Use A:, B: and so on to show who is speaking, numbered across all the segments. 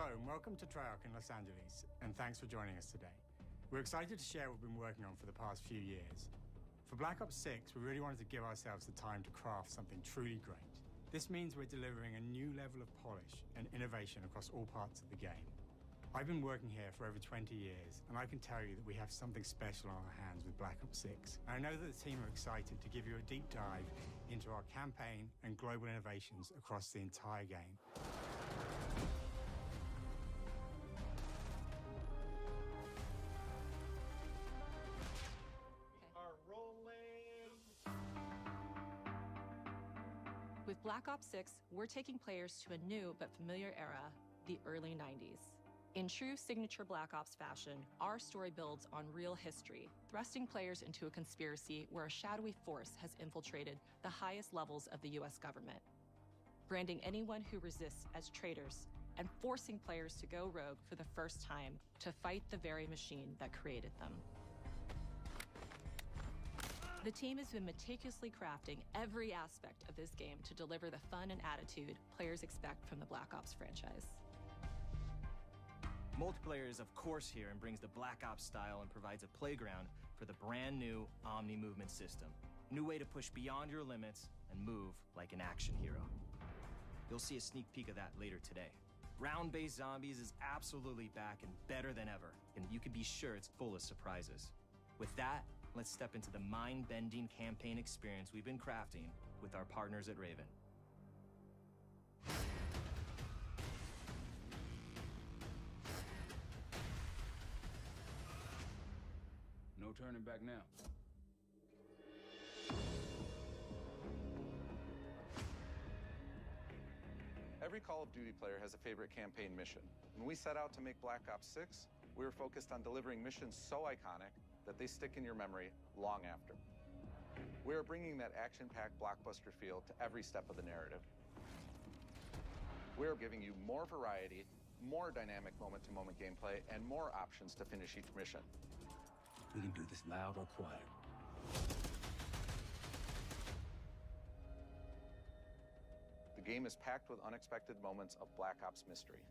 A: Hello and welcome to Treyarch in Los Angeles, and thanks for joining us today. We're excited to share what we've been working on for the past few years. For Black Ops 6, we really wanted to give ourselves the time to craft something truly great. This means we're delivering a new level of polish and innovation across all parts of the game. I've been working here for over 20 years, and I can tell you that we have something special on our hands with Black Ops 6. And I know that the team are excited to give you a deep dive into our campaign and global innovations across the entire game.
B: With Black Ops 6, we're taking players to a new but familiar era, the early 90s. In true signature Black Ops fashion, our story builds on real history, thrusting players into a conspiracy where a shadowy force has infiltrated the highest levels of the US government, branding anyone who resists as traitors and forcing players to go rogue for the first time to fight the very machine that created them. The team has been meticulously crafting every aspect of this game to deliver the fun and attitude players expect from the Black Ops franchise.
C: Multiplayer is of course here and brings the Black Ops style and provides a playground for the brand new Omni movement system. New way to push beyond your limits and move like an action hero. You'll see a sneak peek of that later today. Round-based zombies is absolutely back and better than ever, and you can be sure it's full of surprises. With that, let's step into the mind-bending campaign experience we've been crafting with our partners at Raven.
D: No turning back now.
E: Every Call of Duty player has a favorite campaign mission. When we set out to make Black Ops 6, we were focused on delivering missions so iconic that they stick in your memory long after. We are bringing that action-packed blockbuster feel to every step of the narrative. We are giving you more variety, more dynamic moment-to-moment gameplay, and more options to finish each mission.
D: We can do this loud or quiet.
E: The game is packed with unexpected moments of Black Ops mystery.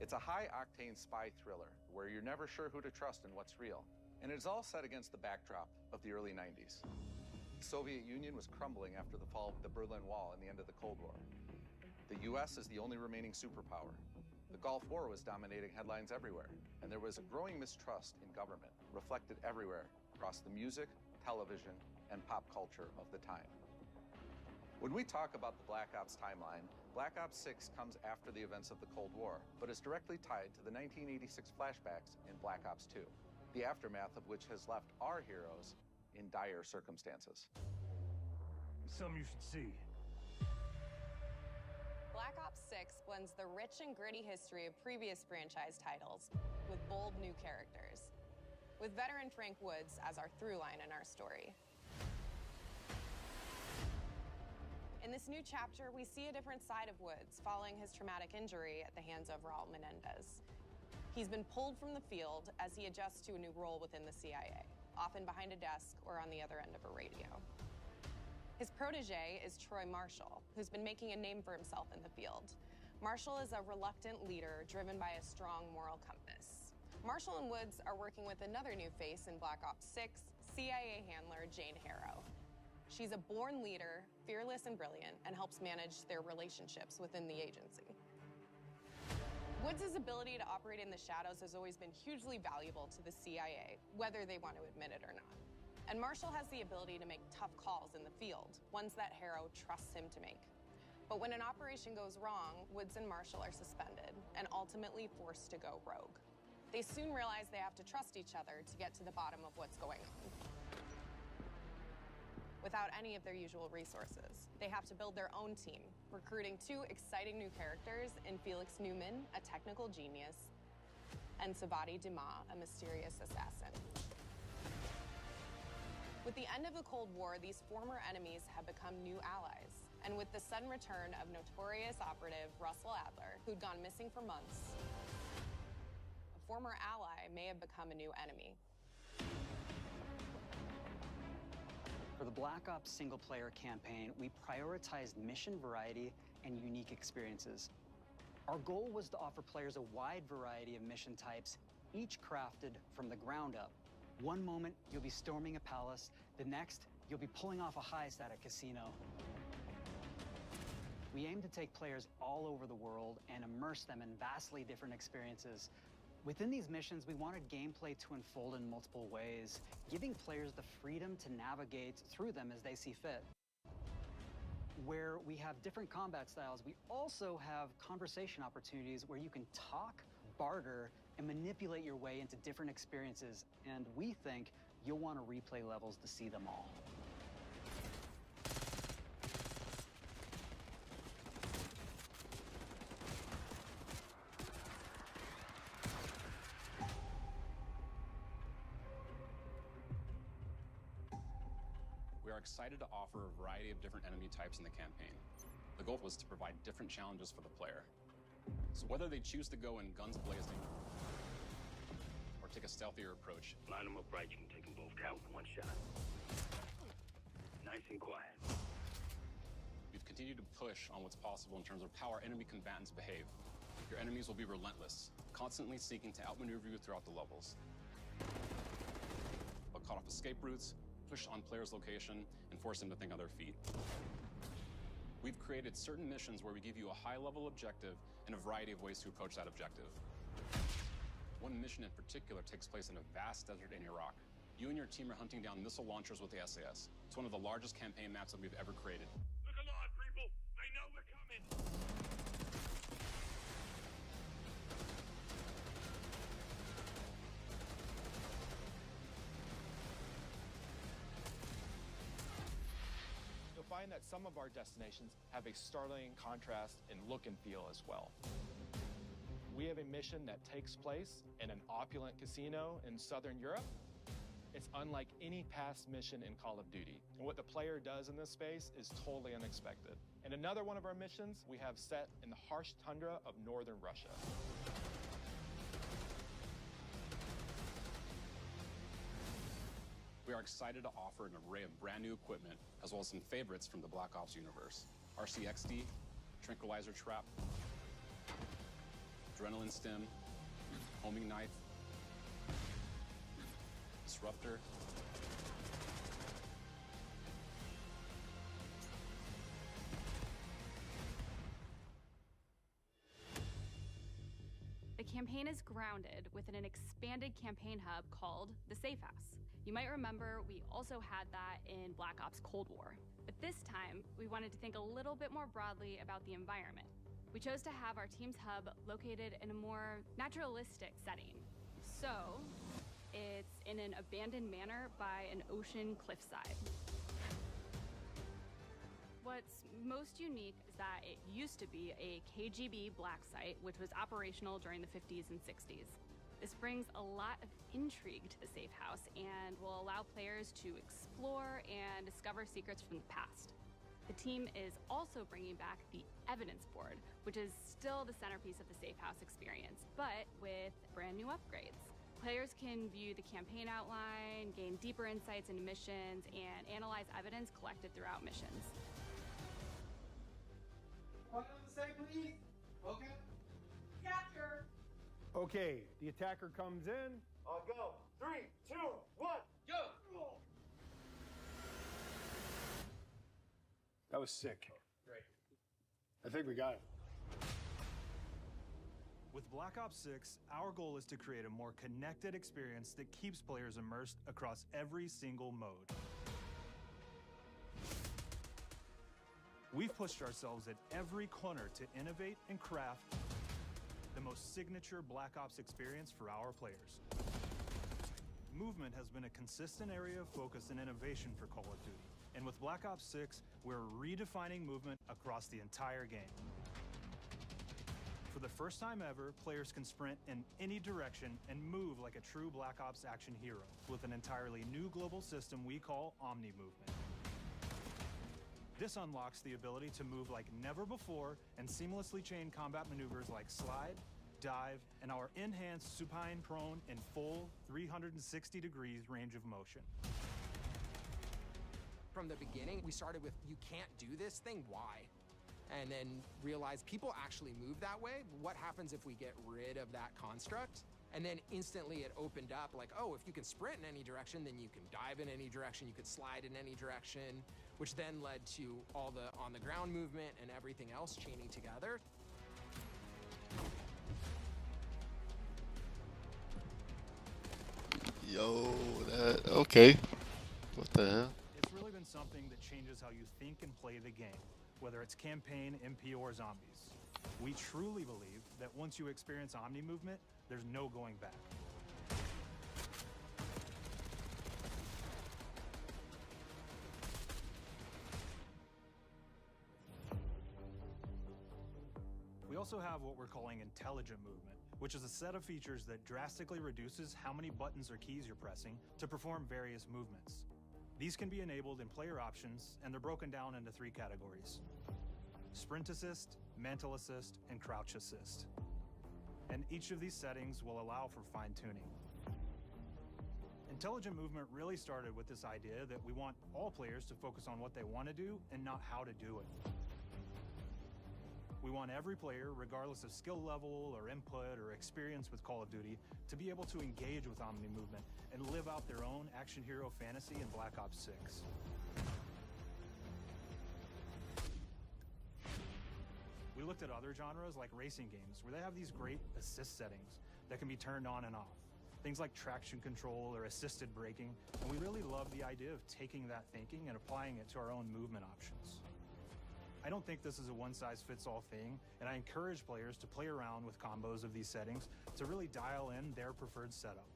E: It's a high-octane spy thriller where you're never sure who to trust and what's real. And it's all set against the backdrop of the early 90s. The Soviet Union was crumbling after the fall of the Berlin Wall and the end of the Cold War. The US is the only remaining superpower. The Gulf War was dominating headlines everywhere, and there was a growing mistrust in government, reflected everywhere across the music, television, and pop culture of the time. When we talk about the Black Ops timeline, Black Ops 6 comes after the events of the Cold War, but is directly tied to the 1986 flashbacks in Black Ops 2, the aftermath of which has left our heroes in dire circumstances.
D: Something you should see.
F: Black Ops 6 blends the rich and gritty history of previous franchise titles with bold new characters, with veteran Frank Woods as our through line in our story. In this new chapter, we see a different side of Woods following his traumatic injury at the hands of Raul Menendez. He's been pulled from the field as he adjusts to a new role within the CIA, often behind a desk or on the other end of a radio. His protege is Troy Marshall, who's been making a name for himself in the field. Marshall is a reluctant leader driven by a strong moral compass. Marshall and Woods are working with another new face in Black Ops 6, CIA handler Jane Harrow. She's a born leader, fearless and brilliant, and helps manage their relationships within the agency. Woods' ability to operate in the shadows has always been hugely valuable to the CIA, whether they want to admit it or not. And Marshall has the ability to make tough calls in the field, ones that Harrow trusts him to make. But when an operation goes wrong, Woods and Marshall are suspended and ultimately forced to go rogue. They soon realize they have to trust each other to get to the bottom of what's going on. Without any of their usual resources, they have to build their own team, recruiting two exciting new characters in Felix Newman, a technical genius, and Savati Dumas, a mysterious assassin. With the end of the Cold War, these former enemies have become new allies. And with the sudden return of notorious operative Russell Adler, who'd gone missing for months, a former ally may have become a new enemy.
G: For the Black Ops single-player campaign, we prioritized mission variety and unique experiences. Our goal was to offer players a wide variety of mission types, each crafted from the ground up. One moment, you'll be storming a palace. The next, you'll be pulling off a heist at a casino. We aim to take players all over the world and immerse them in vastly different experiences. Within these missions, we wanted gameplay to unfold in multiple ways, giving players the freedom to navigate through them as they see fit. Where we have different combat styles, we also have conversation opportunities where you can talk, barter, and manipulate your way into different experiences. And we think you'll want to replay levels to see them all.
H: We are excited to offer a variety of different enemy types in the campaign. The goal was to provide different challenges for the player. So whether they choose to go in guns blazing or take a stealthier approach,
I: line them up right, you can take them both down with one shot. Nice and quiet.
H: we've continued to push on what's possible in terms of how our enemy combatants behave. Your enemies will be relentless, constantly seeking to outmaneuver you throughout the levels. They'll cut off escape routes, push on players' location, and force them to think on their feet. We've created certain missions where we give you a high-level objective and a variety of ways to approach that objective. One mission in particular takes place in a vast desert in Iraq. You and your team are hunting down missile launchers with the SAS. It's one of the largest campaign maps that we've ever created.
I: Look alive, people! They know we're coming!
J: You'll find that some of our destinations have a startling contrast in look and feel as well. We have a mission that takes place in an opulent casino in Southern Europe. It's unlike any past mission in Call of Duty. And what the player does in this space is totally unexpected. And another one of our missions we have set in the harsh tundra of northern Russia.
H: We are excited to offer an array of brand new equipment, as well as some favorites from the Black Ops universe. RCXD, Tranquilizer Trap, Adrenaline Stim, Homing Knife, Disruptor,
K: The campaign is grounded within an expanded campaign hub called the Safe House. You might remember we also had that in Black Ops Cold War. But this time, we wanted to think a little bit more broadly about the environment. We chose to have our team's hub located in a more naturalistic setting. So, it's in an abandoned manor by an ocean cliffside. What's most unique is that it used to be a KGB black site, which was operational during the 50s and 60s. This brings a lot of intrigue to the Safe House and will allow players to explore and discover secrets from the past. The team is also bringing back the evidence board, which is still the centerpiece of the Safe House experience, but with brand new upgrades. Players can view the campaign outline, gain deeper insights into missions, and analyze evidence collected throughout missions.
L: What on the side, please? Okay.
M: Capture.
L: Okay, the attacker comes in. I'll go. 3, 2, 1, go! That was sick.
J: Great.
L: I think we got it.
N: With Black Ops 6, our goal is to create a more connected experience that keeps players immersed across every single mode. We've pushed ourselves at every corner to innovate and craft the most signature Black Ops experience for our players. Movement has been a consistent area of focus and innovation for Call of Duty. And with Black Ops 6, we're redefining movement across the entire game. For the first time ever, players can sprint in any direction and move like a true Black Ops action hero with an entirely new global system we call Omni Movement. This unlocks the ability to move like never before and seamlessly chain combat maneuvers like slide, dive, and our enhanced supine prone in full 360 degrees range of motion.
O: From the beginning, we started with, you can't do this thing, why? and then realized people actually move that way. What happens if we get rid of that construct? And then instantly it opened up like, oh, if you can sprint in any direction, then you can dive in any direction, you could slide in any direction, which then led to all the on-the-ground movement and everything else chaining together.
P: Yo, okay. What the hell?
N: It's really been something that changes how you think and play the game, whether it's campaign, MP, or zombies. We truly believe that once you experience Omni movement, there's no going back. We also have what we're calling intelligent movement, which is a set of features that drastically reduces how many buttons or keys you're pressing to perform various movements. These can be enabled in player options, and they're broken down into 3 categories: sprint assist, mantle assist, and crouch assist. And each of these settings will allow for fine-tuning. Intelligent movement really started with this idea that we want all players to focus on what they want to do and not how to do it. We want every player, regardless of skill level or input or experience with Call of Duty, to be able to engage with Omni movement and live out their own action hero fantasy in Black Ops 6. We looked at other genres like racing games, where they have these great assist settings that can be turned on and off. Things like traction control or assisted braking, and we really love the idea of taking that thinking and applying it to our own movement options. I don't think this is a one-size-fits-all thing, and I encourage players to play around with combos of these settings to really dial in their preferred setup.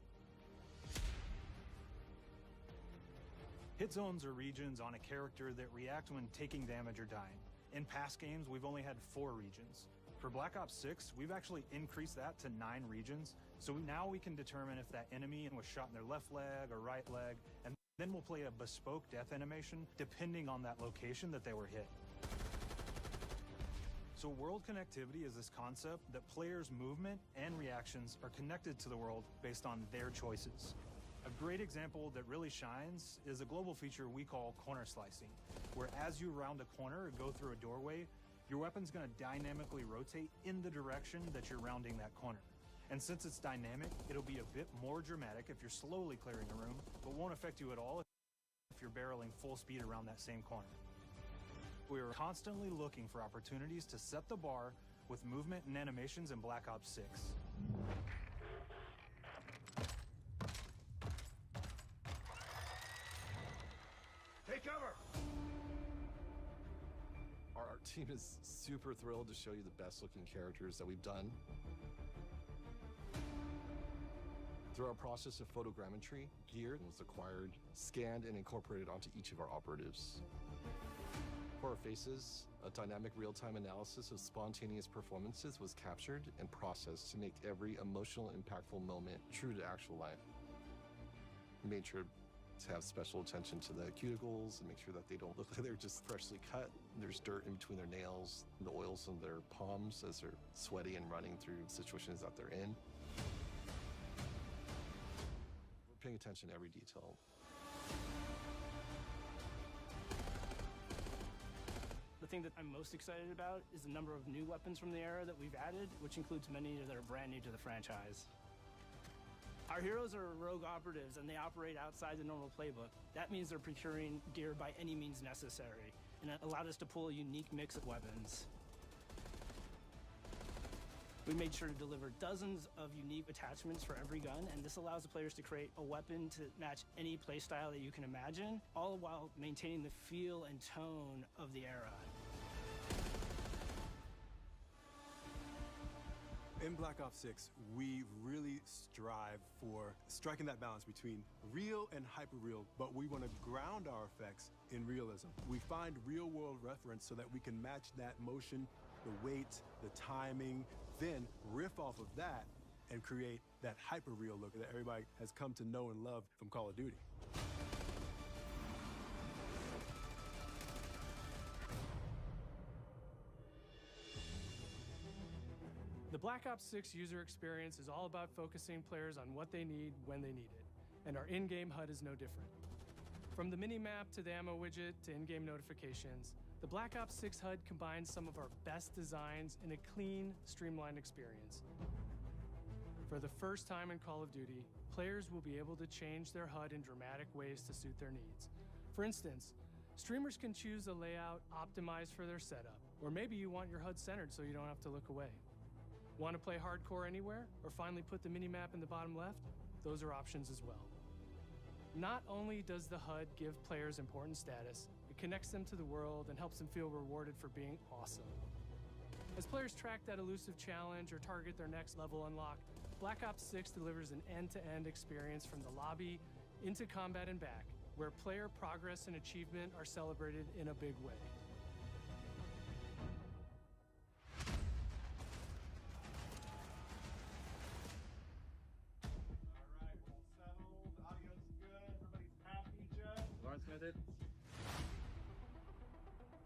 N: Hit zones are regions on a character that react when taking damage or dying. In past games, we've only had 4 regions. For Black Ops 6, we've actually increased that to 9 regions, so now we can determine if that enemy was shot in their left leg or right leg, and then we'll play a bespoke death animation depending on that location that they were hit. So world connectivity is this concept that players' movement and reactions are connected to the world based on their choices. A great example that really shines is a global feature we call corner slicing, where as you round a corner or go through a doorway, your weapon's going to dynamically rotate in the direction that you're rounding that corner. And since it's dynamic, it'll be a bit more dramatic if you're slowly clearing a room, but won't affect you at all if you're barreling full speed around that same corner. We are constantly looking for opportunities to set the bar with movement and animations in Black Ops 6.
Q: Take cover!
R: Our team is super thrilled to show you the best looking characters that we've done. Through our process of photogrammetry, gear was acquired, scanned, and incorporated onto each of our operatives. For our faces, a dynamic real-time analysis of spontaneous performances was captured and processed to make every emotional, impactful moment true to actual life. We made sure to have special attention to the cuticles and make sure that they don't look like they're just freshly cut. There's dirt in between their nails, the oils on their palms as they're sweaty and running through situations that they're in. We're paying attention to every detail.
S: The thing that I'm most excited about is the number of new weapons from the era that we've added, which includes many that are brand new to the franchise. Our heroes are rogue operatives, and they operate outside the normal playbook. That means they're procuring gear by any means necessary, and it allowed us to pull a unique mix of weapons. We made sure to deliver dozens of unique attachments for every gun, and this allows the players to create a weapon to match any playstyle that you can imagine, all while maintaining the feel and tone of the era.
T: In Black Ops 6, we really strive for striking that balance between real and hyper-real, but we want to ground our effects in realism. We find real-world reference so that we can match that motion, the weight, the timing, then riff off of that and create that hyper-real look that everybody has come to know and love from Call of Duty.
U: The Black Ops 6 user experience is all about focusing players on what they need when they need it, and our in-game HUD is no different. From the mini-map to the ammo widget to in-game notifications, The Black Ops 6 HUD combines some of our best designs in a clean, streamlined experience. For the first time in Call of Duty, players will be able to change their HUD in dramatic ways to suit their needs. For instance, streamers can choose a layout optimized for their setup, or maybe you want your HUD centered so you don't have to look away. Want to play hardcore anywhere, or finally put the minimap in the bottom left? Those are options as well. Not only does the HUD give players important status, it connects them to the world and helps them feel rewarded for being awesome. As players track that elusive challenge or target their next level unlock, Black Ops 6 delivers an end-to-end experience from the lobby into combat and back, where player progress and achievement are celebrated in a big way.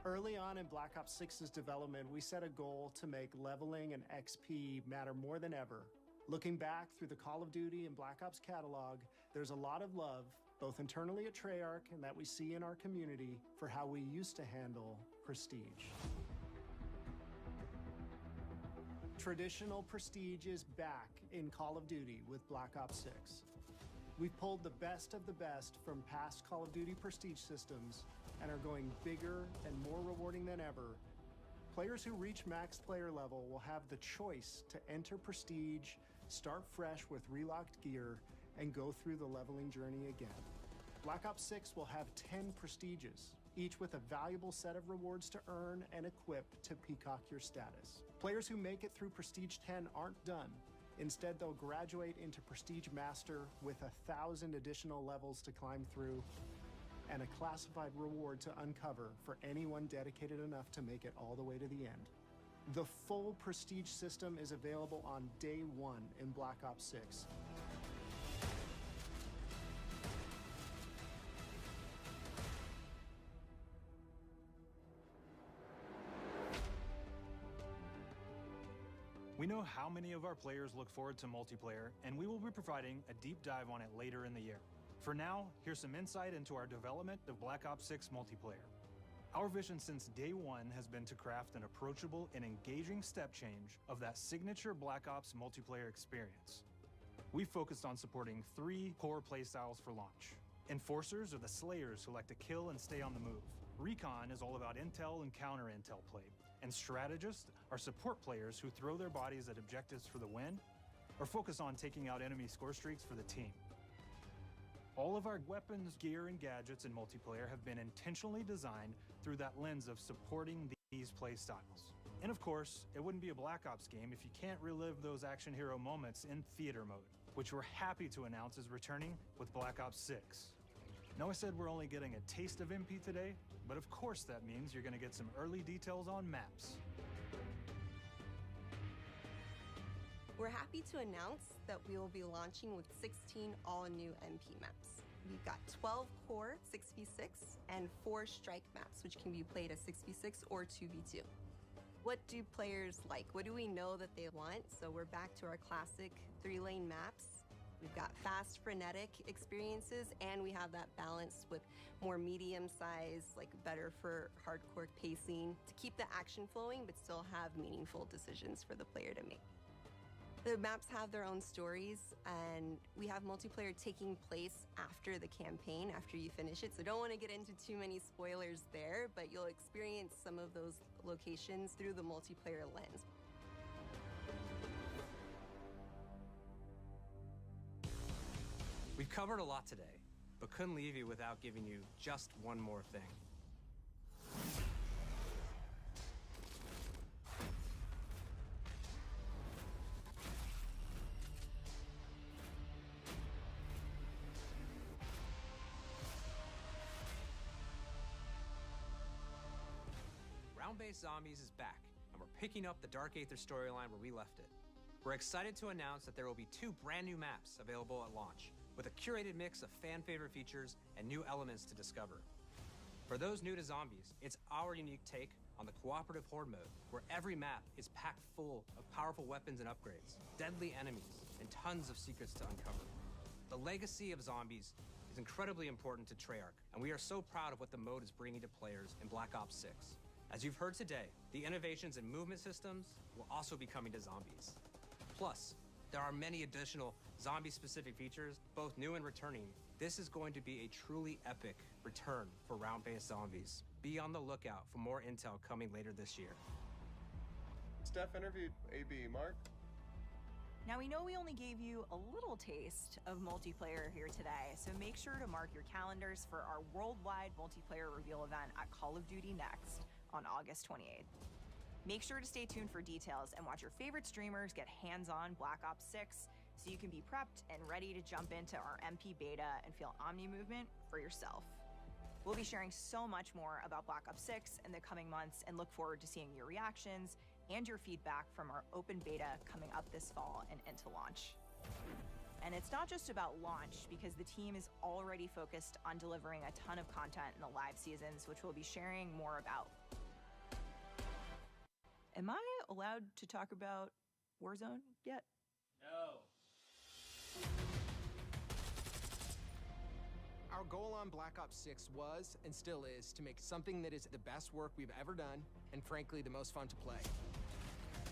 A: Early on in Black Ops 6's development, we set a goal to make leveling and XP matter more than ever. Looking back through the Call of Duty and Black Ops catalog, there's a lot of love, both internally at Treyarch and that we see in our community, for how we used to handle prestige. Traditional prestige is back in Call of Duty with Black Ops 6. We've pulled the best of the best from past Call of Duty prestige systems and are going bigger and more rewarding than ever. Players who reach max player level will have the choice to enter prestige, start fresh with relocked gear, and go through the leveling journey again. Black Ops 6 will have 10 prestiges, each with a valuable set of rewards to earn and equip to peacock your status. Players who make it through Prestige 10 aren't done. Instead, they'll graduate into Prestige Master with 1,000 additional levels to climb through and a classified reward to uncover for anyone dedicated enough to make it all the way to the end. The full Prestige system is available on day one in Black Ops 6.
N: We know how many of our players look forward to multiplayer, and we will be providing a deep dive on it later in the year. For now, here's some insight into our development of Black Ops 6 multiplayer. Our vision since day one has been to craft an approachable and engaging step change of that signature Black Ops multiplayer experience. We focused on supporting 3 core playstyles for launch. Enforcers are the slayers who like to kill and stay on the move. Recon is all about intel and counter-intel play. And strategists are support players who throw their bodies at objectives for the win or focus on taking out enemy score streaks for the team. All of our weapons, gear, and gadgets in multiplayer have been intentionally designed through that lens of supporting these play styles. And of course, it wouldn't be a Black Ops game if you can't relive those action hero moments in theater mode, which we're happy to announce is returning with Black Ops 6. Now I said we're only getting a taste of MP today, but of course that means you're gonna get some early details on maps.
V: We're happy to announce that we will be launching with 16 all-new MP maps. We've got 12 core 6v6 and 4 strike maps, which can be played as 6v6 or 2v2. What do players like? What do we know that they want? So we're back to our classic 3-lane maps. We've got fast, frenetic experiences, and we have that balance with more medium size, like better for hardcore pacing to keep the action flowing, but still have meaningful decisions for the player to make. The maps have their own stories, and we have multiplayer taking place after the campaign, after you finish it. So don't want to get into too many spoilers there, but you'll experience some of those locations through the multiplayer lens.
W: We've covered a lot today, but couldn't leave you without giving you just one more thing. Round-based Zombies is back, and we're picking up the Dark Aether storyline where we left it. We're excited to announce that there will be 2 brand new maps available at launch, with a curated mix of fan-favorite features and new elements to discover. For those new to Zombies, it's our unique take on the cooperative horde mode, where every map is packed full of powerful weapons and upgrades, deadly enemies, and tons of secrets to uncover. The legacy of Zombies is incredibly important to Treyarch, and we are so proud of what the mode is bringing to players in Black Ops 6. As you've heard today, the innovations in movement systems will also be coming to zombies. Plus, there are many additional zombie-specific features, both new and returning. This is going to be a truly epic return for round-based zombies. Be on the lookout for more intel coming later this year.
B: Steph interviewed AB. Mark?
C: Now, we know we only gave you a little taste of multiplayer here today, so make sure to mark your calendars for our worldwide multiplayer reveal event at Call of Duty Next on August 28th. Make sure to stay tuned for details and watch your favorite streamers get hands-on Black Ops 6 so you can be prepped and ready to jump into our MP beta and feel Omni movement for yourself. We'll be sharing so much more about Black Ops 6 in the coming months and look forward to seeing your reactions and your feedback from our open beta coming up this fall and into launch. And it's not just about launch, because the team is already focused on delivering a ton of content in the live seasons, which we'll be sharing more about. Am I allowed to talk about Warzone yet?
J: No.
O: Our goal on Black Ops 6 was, and still is, to make something that is the best work we've ever done, and frankly, the most fun to play.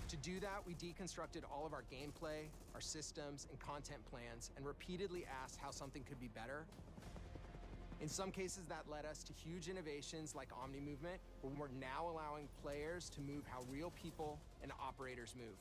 O: To do that, we deconstructed all of our gameplay, our systems, and content plans, and repeatedly asked how something could be better. In some cases, that led us to huge innovations like Omni Movement, where we're now allowing players to move how real people and operators move.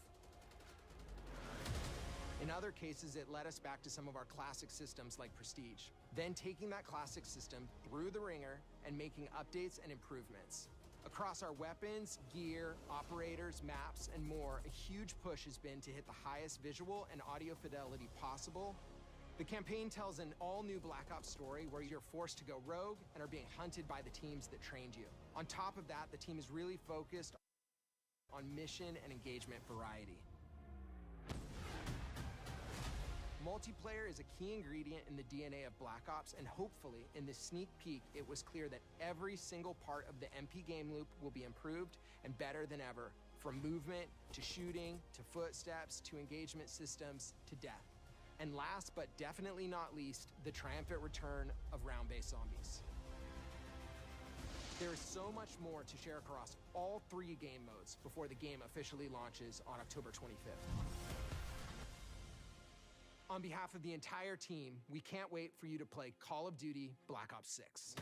O: In other cases, it led us back to some of our classic systems like Prestige, then taking that classic system through the ringer and making updates and improvements. Across our weapons, gear, operators, maps, and more, a huge push has been to hit the highest visual and audio fidelity possible. The campaign tells an all-new Black Ops story where you're forced to go rogue and are being hunted by the teams that trained you. On top of that, the team is really focused on mission and engagement variety. Multiplayer is a key ingredient in the DNA of Black Ops, and hopefully, in this sneak peek, it was clear that every single part of the MP game loop will be improved and better than ever, from movement, to shooting, to footsteps, to engagement systems, to death. And last but definitely not least, the triumphant return of round-based zombies. There is so much more to share across all 3 game modes before the game officially launches on October 25th. On behalf of the entire team, we can't wait for you to play Call of Duty Black Ops 6.